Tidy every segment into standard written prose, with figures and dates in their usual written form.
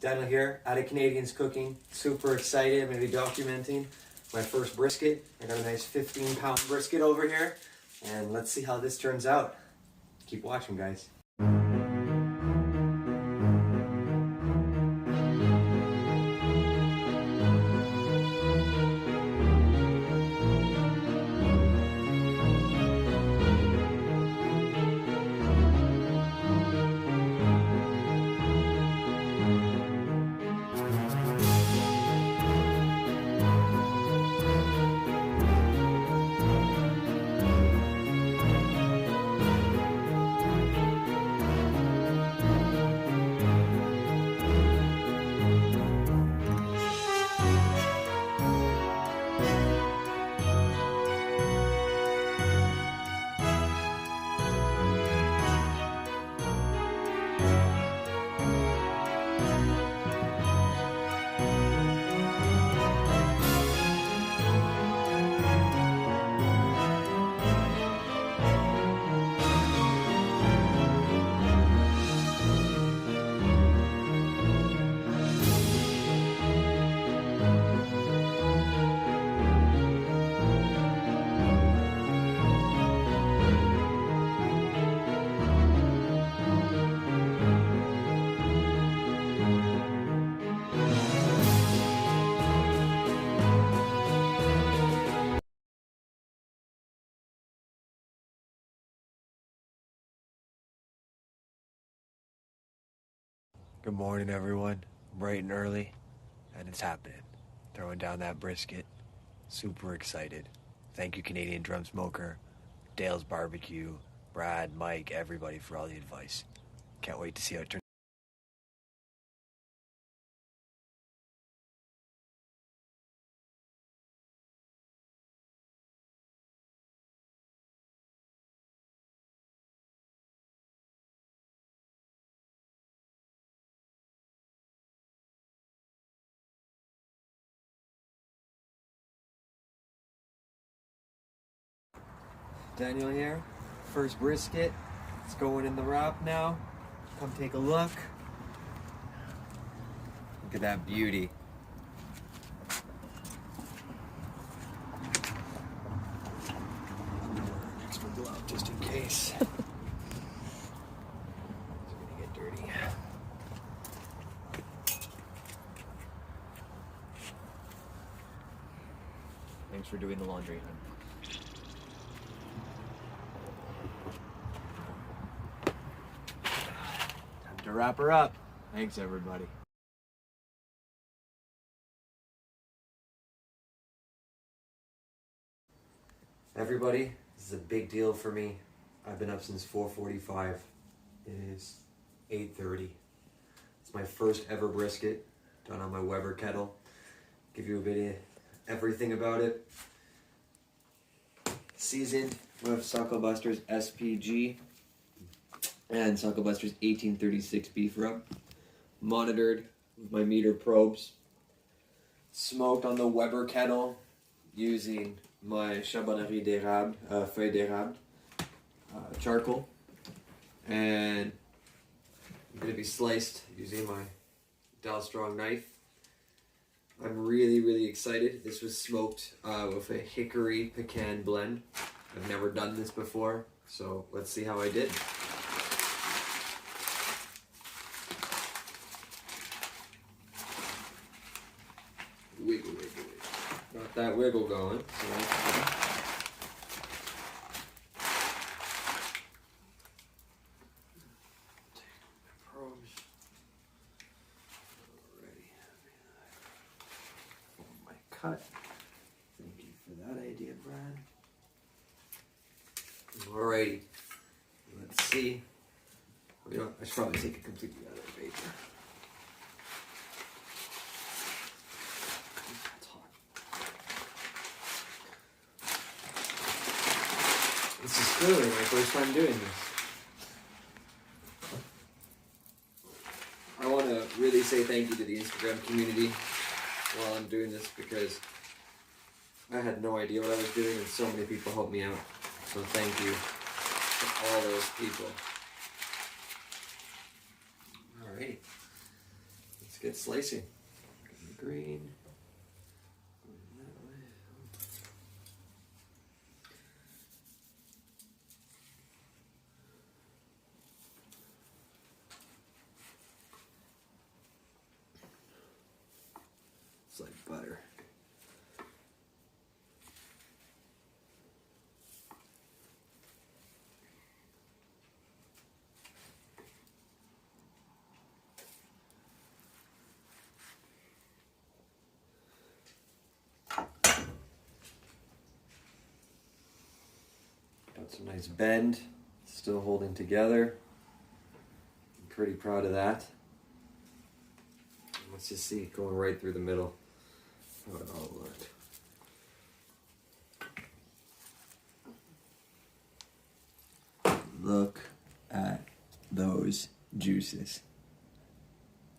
Daniel here, out of Canadians Cooking. Super excited. I'm going to be documenting my first brisket. I got a nice 15-pound brisket over here, and let's see how this turns out. Keep watching, guys. Good morning, everyone. Bright and early, and it's happening. Throwing down that brisket. Super excited. Thank you, Canadian Drum Smoker, Dale's Barbecue, Brad, Mike, everybody for all the advice. Can't wait to see how it turns. Daniel here, first brisket. It's going in the wrap now. Come take a look. Look at that beauty. Extra glove just in case. It's gonna get dirty. Thanks for doing the laundry. To wrap her up. Thanks, everybody. Everybody, this is a big deal for me. I've been up since 4:45. It is 8:30. It's my first ever brisket done on my Weber kettle. Give you a bit of everything about it. Seasoned with Suckle Buster's SPG and Suckle Buster's 1836 beef rub. Monitored with my meter probes. Smoked on the Weber kettle using my Charbonnerie d'érable, feuille d'érable, charcoal. And I'm going to be sliced using my Dal Strong knife. I'm really, really excited. This was smoked with a hickory pecan blend. I've never done this before, so let's see how I did. Wiggle, wiggle, wiggle. Got that wiggle going. So that's good. Take my probes. Alrighty. For my cut. Thank you for that idea, Brad. Alrighty. Let's see. You know, I should probably take it completely out of the vapor. This is clearly my first time doing this. I want to really say thank you to the Instagram community while I'm doing this, because I had no idea what I was doing and so many people helped me out. So thank you to all those people. Alrighty. Let's Let's get slicing. Green. That way. It's like butter. Got some nice bend, still holding together. I'm pretty proud of that. Let's just see, going right through the middle, how it all looked. Look at those juices.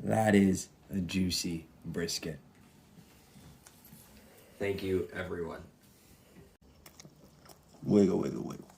That is a juicy brisket. Thank you, everyone. Wiggle, wiggle, wiggle.